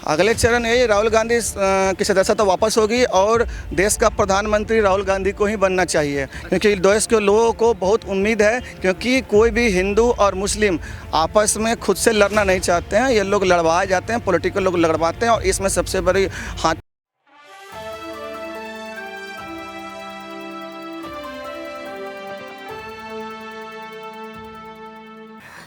अगले चरण यही राहुल गांधी की सदस्यता वापस होगी और देश का प्रधानमंत्री राहुल गांधी को ही बनना चाहिए, क्योंकि देश के लोगों को बहुत उम्मीद है। क्योंकि कोई भी हिंदू और मुस्लिम आपस में खुद से लड़ना नहीं चाहते हैं, ये लोग लड़वाए जाते हैं, पॉलिटिकल लोग लड़वाते हैं और इसमें सबसे बड़ी हाथ।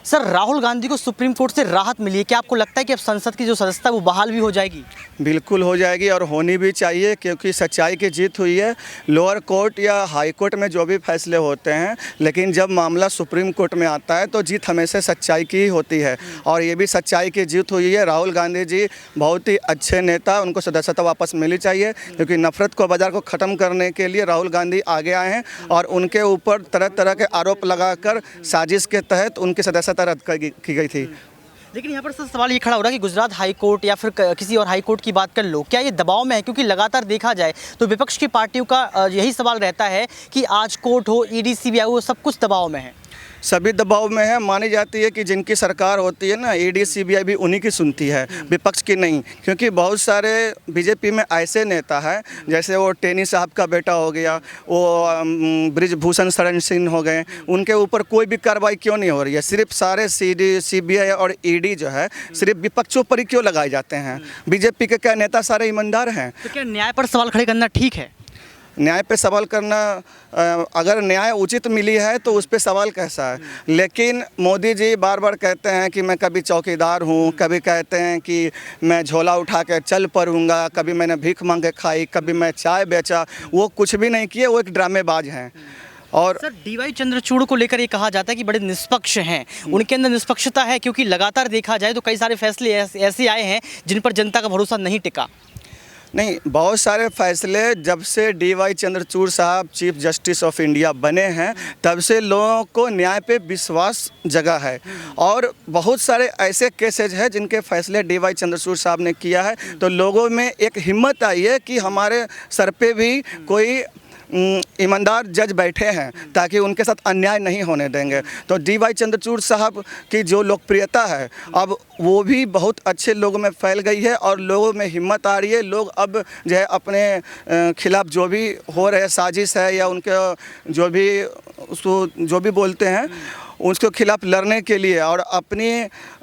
सर, राहुल गांधी को सुप्रीम कोर्ट से राहत मिली है, क्या आपको लगता है कि अब संसद की जो सदस्यता वो बहाल भी हो जाएगी? बिल्कुल हो जाएगी और होनी भी चाहिए, क्योंकि सच्चाई की जीत हुई है। लोअर कोर्ट या हाई कोर्ट में जो भी फैसले होते हैं, लेकिन जब मामला सुप्रीम कोर्ट में आता है तो जीत हमेशा सच्चाई की ही होती है और ये भी सच्चाई की जीत हुई है। राहुल गांधी जी बहुत ही अच्छे नेता, उनको सदस्यता वापस मिलनी चाहिए, क्योंकि नफरत को बाजार को ख़त्म करने के लिए राहुल गांधी आगे आए हैं और उनके ऊपर तरह तरह के आरोप लगाकर साजिश के तहत उनकी सदस्यता रद्द की गई थी। लेकिन यहाँ पर सर सवाल ये खड़ा हो रहा है कि गुजरात हाई कोर्ट या फिर किसी और हाई कोर्ट की बात कर लो, क्या ये दबाव में है? क्योंकि लगातार देखा जाए तो विपक्ष की पार्टियों का यही सवाल रहता है कि आज कोर्ट हो, ईडी सीबीआई हो, सब कुछ दबाव में है। सभी दबाव में है। मानी जाती है कि जिनकी सरकार होती है ना, ईडी सीबीआई भी उन्हीं की सुनती है, विपक्ष की नहीं। क्योंकि बहुत सारे बीजेपी में ऐसे नेता हैं, जैसे वो टेनी साहब का बेटा हो गया, वो ब्रिजभूषण शरण सिंह हो गए, उनके ऊपर कोई भी कार्रवाई क्यों नहीं हो रही है? सिर्फ सारे सीबीआई और ईडी जो है सिर्फ विपक्षों पर ही क्यों लगाए जाते हैं? बीजेपी के क्या नेता सारे ईमानदार हैं? तो क्या न्याय पर सवाल खड़े करना ठीक है? न्याय पे सवाल करना, अगर न्याय उचित मिली है तो उस पे सवाल कैसा है? लेकिन मोदी जी बार बार कहते हैं कि मैं कभी चौकीदार हूँ, कभी कहते हैं कि मैं झोला उठा के चल पड़ूंगा, कभी मैंने भीख मांग के खाई, कभी मैं चाय बेचा। वो कुछ भी नहीं किए, वो एक ड्रामेबाज हैं। और सर, डीवाई चंद्रचूड़ को लेकर ये कहा जाता है कि बड़े निष्पक्ष हैं, उनके अंदर निष्पक्षता है, क्योंकि लगातार देखा जाए तो कई सारे फैसले ऐसे आए हैं जिन पर जनता का भरोसा नहीं टिका। नहीं, बहुत सारे फैसले जब से डीवाई चंद्रचूड़ साहब चीफ जस्टिस ऑफ इंडिया बने हैं तब से लोगों को न्याय पे विश्वास जगा है और बहुत सारे ऐसे केसेज हैं जिनके फैसले डीवाई चंद्रचूड़ साहब ने किया है, तो लोगों में एक हिम्मत आई है कि हमारे सर पे भी कोई ईमानदार जज बैठे हैं ताकि उनके साथ अन्याय नहीं होने देंगे। तो डीवाई चंद्रचूड़ साहब की जो लोकप्रियता है अब वो भी बहुत अच्छे लोगों में फैल गई है और लोगों में हिम्मत आ रही है। लोग अब जो है अपने खिलाफ जो भी हो रहे साजिश है या उनके जो भी बोलते हैं उसके खिलाफ लड़ने के लिए और अपने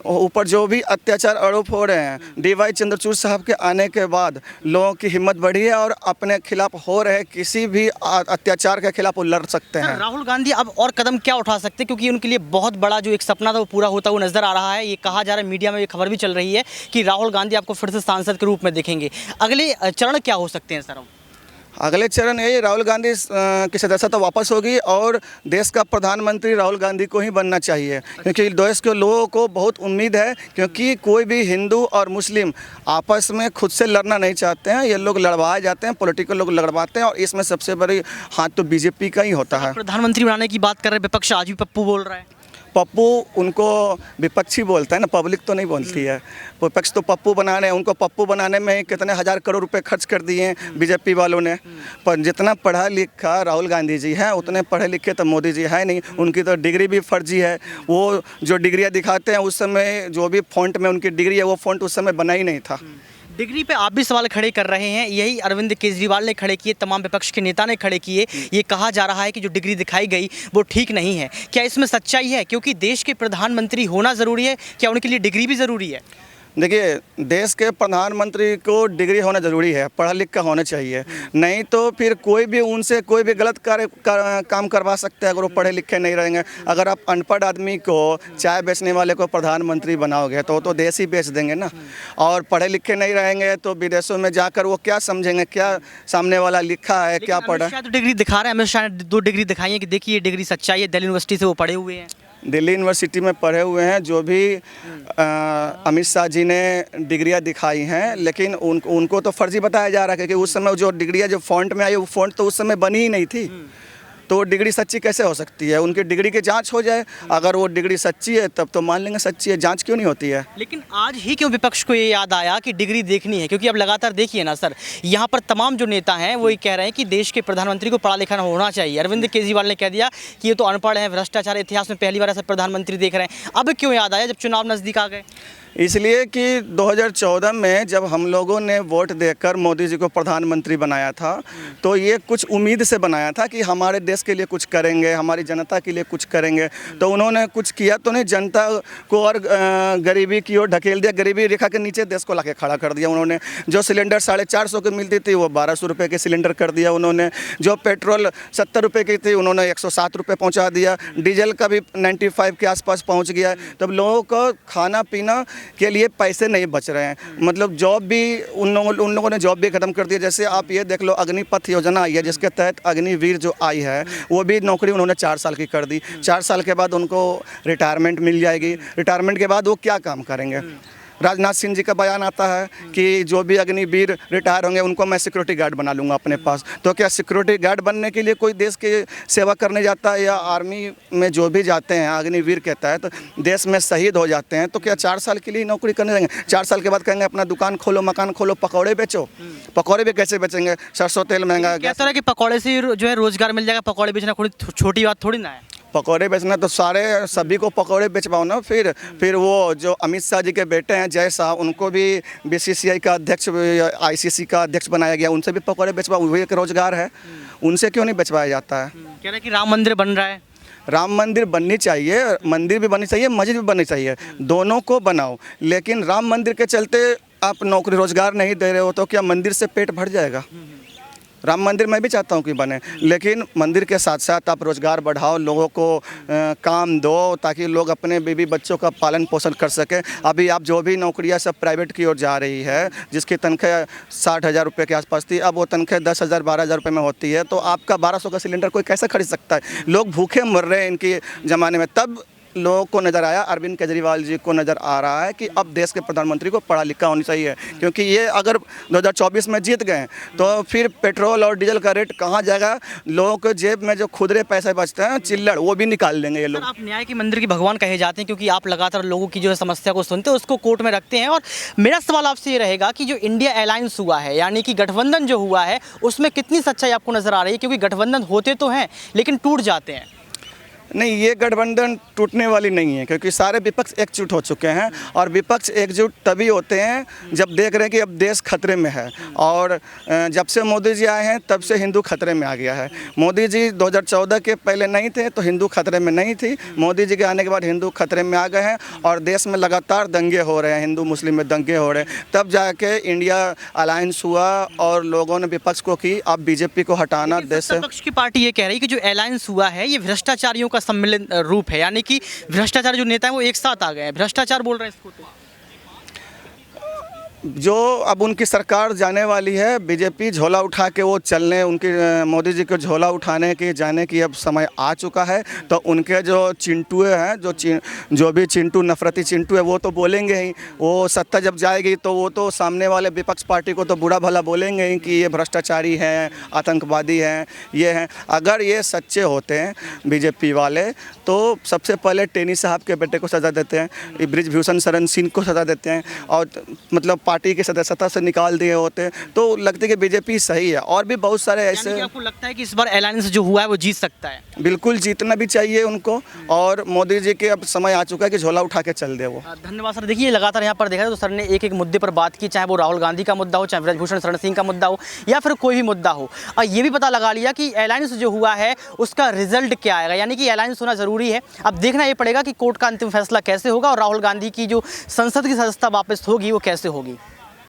ऊपर जो भी अत्याचार आरोप हो रहे हैं, डीवाई चंद्रचूड़ साहब के आने के बाद लोगों की हिम्मत बढ़ी है और अपने खिलाफ हो रहे किसी भी अत्याचार के खिलाफ वो लड़ सकते हैं। राहुल गांधी अब और कदम क्या उठा सकते हैं, क्योंकि उनके लिए बहुत बड़ा जो एक सपना था वो पूरा होता हुआ नजर आ रहा है। ये कहा जा रहा है, मीडिया में ये खबर भी चल रही है कि राहुल गांधी आपको फिर से सांसद के रूप में देखेंगे। अगले चरण क्या हो सकते हैं सर? अगले चरण यही राहुल गांधी की सदस्यता वापस होगी और देश का प्रधानमंत्री राहुल गांधी को ही बनना चाहिए, क्योंकि देश के लोगों को बहुत उम्मीद है। क्योंकि कोई भी हिंदू और मुस्लिम आपस में खुद से लड़ना नहीं चाहते हैं, ये लोग लड़वाए जाते हैं, पॉलिटिकल लोग लड़वाते हैं और इसमें सबसे बड़ी हाथ तो बीजेपी का ही होता है। प्रधानमंत्री बनाने की बात कर रहे हैं, विपक्ष आज भी पप्पू बोल रहा है। पप्पू उनको विपक्षी बोलता है ना, पब्लिक तो नहीं बोलती है। विपक्ष तो पप्पू बनाने, उनको पप्पू बनाने में कितने हज़ार करोड़ रुपए खर्च कर दिए हैं बीजेपी वालों ने। पर जितना पढ़ा लिखा राहुल गांधी जी हैं उतने पढ़े लिखे तो मोदी जी है नहीं। उनकी तो डिग्री भी फर्जी है। वो जो डिग्रियाँ दिखाते हैं उस समय जो भी फॉन्ट में उनकी डिग्री है वो फॉन्ट उस समय बना ही नहीं था। डिग्री पे आप भी सवाल खड़े कर रहे हैं, यही अरविंद केजरीवाल ने खड़े किए, तमाम विपक्ष के नेता ने खड़े किए। ये कहा जा रहा है कि जो डिग्री दिखाई गई वो ठीक नहीं है। क्या इसमें सच्चाई है? क्योंकि देश के प्रधानमंत्री होना ज़रूरी है, क्या उनके लिए डिग्री भी ज़रूरी है? देखिए, देश के प्रधानमंत्री को डिग्री होना ज़रूरी है, पढ़ा लिख का होना चाहिए, नहीं तो फिर कोई भी उनसे कोई भी गलत काम करवा सकते हैं अगर वो पढ़े लिखे नहीं रहेंगे। अगर आप अनपढ़ आदमी को, चाय बेचने वाले को प्रधानमंत्री बनाओगे तो वो तो देश ही बेच देंगे ना। और पढ़े लिखे नहीं रहेंगे तो विदेशों में जाकर वो क्या समझेंगे, क्या सामने वाला लिखा है, क्या पढ़ा है। तो डिग्री दिखा रहे हैं, अमित शाह ने 2 डिग्री दिखाई है कि देखिए ये डिग्री सच्चाई है, दिल्ली यूनिवर्सिटी से वो पढ़े हुए हैं। दिल्ली यूनिवर्सिटी में पढ़े हुए हैं जो भी अमित शाह जी ने डिग्रियां दिखाई हैं, लेकिन उनको तो फर्जी बताया जा रहा है, क्योंकि उस समय जो डिग्रियां जो फॉन्ट में आई वो फॉन्ट तो उस समय बनी ही नहीं थी। तो डिग्री सच्ची कैसे हो सकती है? उनकी डिग्री की जांच हो जाए, अगर वो डिग्री सच्ची है तब तो मान लेंगे सच्ची है, जांच क्यों नहीं होती है? लेकिन आज ही क्यों विपक्ष को ये याद आया कि डिग्री देखनी है? क्योंकि अब लगातार देखिए ना सर, यहाँ पर तमाम जो नेता हैं वो ये कह रहे हैं कि देश के प्रधानमंत्री को पढ़ा लिखा होना चाहिए। अरविंद केजरीवाल ने कह दिया कि ये तो अनपढ़ है, भ्रष्टाचार, इतिहास में पहली बार ऐसा प्रधानमंत्री देख रहे हैं। अब क्यों याद आया जब चुनाव नज़दीक आ गए? इसलिए कि 2014 में जब हम लोगों ने वोट देकर मोदी जी को प्रधानमंत्री बनाया था तो ये कुछ उम्मीद से बनाया था कि हमारे देश के लिए कुछ करेंगे, हमारी जनता के लिए कुछ करेंगे। तो उन्होंने कुछ किया तो नहीं, जनता को और गरीबी की ओर ढकेल दिया, गरीबी रेखा के नीचे देश को लाके खड़ा कर दिया उन्होंने। जो सिलेंडर 450 की मिलती थी वो 1200 रुपये के सिलेंडर कर दिया उन्होंने। जो पेट्रोल 70 रुपये की थी उन्होंने 107 रुपये पहुँचा दिया। डीजल का भी 95 के आसपास पहुँच गया है। तब लोगों को खाना पीना के लिए पैसे नहीं बच रहे हैं। मतलब जॉब भी उन लोगों ने जॉब भी ख़त्म कर दिया। जैसे आप ये देख लो, अग्निपथ योजना आई है जिसके तहत अग्निवीर जो आई है वो भी नौकरी उन्होंने 4 साल की कर दी। 4 साल के बाद उनको रिटायरमेंट मिल जाएगी। रिटायरमेंट के बाद वो क्या काम करेंगे? राजनाथ सिंह जी का बयान आता है कि जो भी अग्निवीर रिटायर होंगे उनको मैं सिक्योरिटी गार्ड बना लूँगा अपने पास। तो क्या सिक्योरिटी गार्ड बनने के लिए कोई देश की सेवा करने जाता है या आर्मी में जो भी जाते हैं अग्निवीर के तहत देश में शहीद हो जाते हैं तो क्या 4 साल के लिए नौकरी करने जाएंगे? 4 साल के बाद कहेंगे अपना दुकान खोलो, मकान खोलो, पकौड़े बेचो। पकौड़े भी कैसे बेचेंगे? सरसों तेल महंगा। कहता है कि पकौड़े से जो है रोजगार मिल जाएगा। पकौड़े बेचना कोई छोटी बात थोड़ी ना है। पकौड़े बेचना तो सभी को पकौड़े बेचवाओ ना। फिर वो जो अमित शाह जी के बेटे हैं जय शाह, उनको भी बीसीसीआई का अध्यक्ष, आईसीसी का अध्यक्ष बनाया गया, उनसे भी पकौड़े बेचवाओ, वही एक रोजगार है। उनसे क्यों नहीं बेचवाया जाता है? कह रहे हैं कि राम मंदिर बन रहा है। राम मंदिर बननी चाहिए, मंदिर भी बननी चाहिए, मस्जिद भी बननी चाहिए, दोनों को बनाओ। लेकिन राम मंदिर के चलते आप नौकरी रोजगार नहीं दे रहे हो तो क्या मंदिर से पेट भर जाएगा? राम मंदिर मैं भी चाहता हूँ कि बने, लेकिन मंदिर के साथ साथ आप रोज़गार बढ़ाओ, लोगों को काम दो ताकि लोग अपने बीवी बच्चों का पालन पोषण कर सकें। अभी आप जो भी नौकरियाँ सब प्राइवेट की ओर जा रही है, जिसकी तनख्वाह 60,000 रुपये के आसपास थी, अब वो तनख्वाह 10,000 12,000 रुपये में होती है। तो आपका 1200 का सिलेंडर कोई कैसे खरीद सकता है? लोग भूखे मर रहे हैं इनके ज़माने में। तब लोगों को नज़र आया, अरविंद केजरीवाल जी को नज़र आ रहा है कि अब देश के प्रधानमंत्री को पढ़ा लिखा होना चाहिए, क्योंकि ये अगर 2024 में जीत गए तो फिर पेट्रोल और डीजल का रेट कहाँ जाएगा? लोगों के जेब में जो खुदरे पैसे बचते हैं चिल्लड़, वो भी निकाल लेंगे ये लोग। आप न्याय के मंदिर के भगवान कहे जाते हैं क्योंकि आप लगातार लोगों की जो है समस्या को सुनते हैं, उसको कोर्ट में रखते हैं। और मेरा सवाल आपसे ये रहेगा कि जो इंडिया अलायंस हुआ है, यानी कि गठबंधन जो हुआ है, उसमें कितनी सच्चाई आपको नज़र आ रही है? क्योंकि गठबंधन होते तो हैं लेकिन टूट जाते हैं। नहीं, ये गठबंधन टूटने वाली नहीं है, क्योंकि सारे विपक्ष एकजुट हो चुके हैं। और विपक्ष एकजुट तभी होते हैं जब देख रहे हैं कि अब देश खतरे में है। और जब से मोदी जी आए हैं तब से हिंदू खतरे में आ गया है। मोदी जी 2014 के पहले नहीं थे तो हिंदू खतरे में नहीं थी। मोदी जी के आने के बाद हिंदू खतरे में आ गए हैं और देश में लगातार दंगे हो रहे हैं, हिंदू मुस्लिम में दंगे हो रहे हैं। तब जाके इंडिया अलायंस हुआ और लोगों ने विपक्ष को की अब बीजेपी को हटाना देश से। विपक्ष की पार्टी ये कह रही है कि जो अलायंस हुआ है ये भ्रष्टाचारियों का सम्मिलित रूप है, यानी कि भ्रष्टाचार जो नेता है वो एक साथ आ गए हैं, भ्रष्टाचार बोल रहे हैं इसको। तो जो अब उनकी सरकार जाने वाली है, बीजेपी झोला उठा के वो चलने, उनकी मोदी जी को झोला उठाने की जाने की अब समय आ चुका है। तो उनके जो चिंटुए हैं, जो भी चिंटू नफरती चिंटू है, वो तो बोलेंगे ही। वो सत्ता जब जाएगी तो वो तो सामने वाले विपक्ष पार्टी को तो बुरा भला बोलेंगे ही कि ये भ्रष्टाचारी हैं, आतंकवादी हैं, ये हैं। अगर ये सच्चे होते हैं बीजेपी वाले तो सबसे पहले टेनी साहब के बेटे को सज़ा देते हैं, ब्रिजभूषण शरण सिंह को सज़ा देते हैं और मतलब पार्टी की सदस्यता से निकाल दिए होते। तो लगता है कि बीजेपी सही है। और भी बहुत सारे ऐसे। आपको लगता है कि इस बार अलायंस जो हुआ है वो जीत सकता है? बिल्कुल जीतना भी चाहिए उनको। और मोदी जी के अब समय आ चुका है कि झोला उठा के चल दे वो। धन्यवाद सर। देखिए लगातार यहाँ पर देखा है तो सर ने एक एक मुद्दे पर बात की, चाहे वो राहुल गांधी का मुद्दा हो, चाहे ब्रिजभूषण शरण सिंह का मुद्दा हो, या फिर कोई भी मुद्दा हो। और ये भी पता लगा लिया कि अलायंस जो हुआ है उसका रिजल्ट क्या आएगा, यानी कि अलायंस होना जरूरी है। अब देखना ये पड़ेगा कि कोर्ट का अंतिम फैसला कैसे होगा और राहुल गांधी की जो संसद की सदस्यता वापस होगी वो कैसे होगी।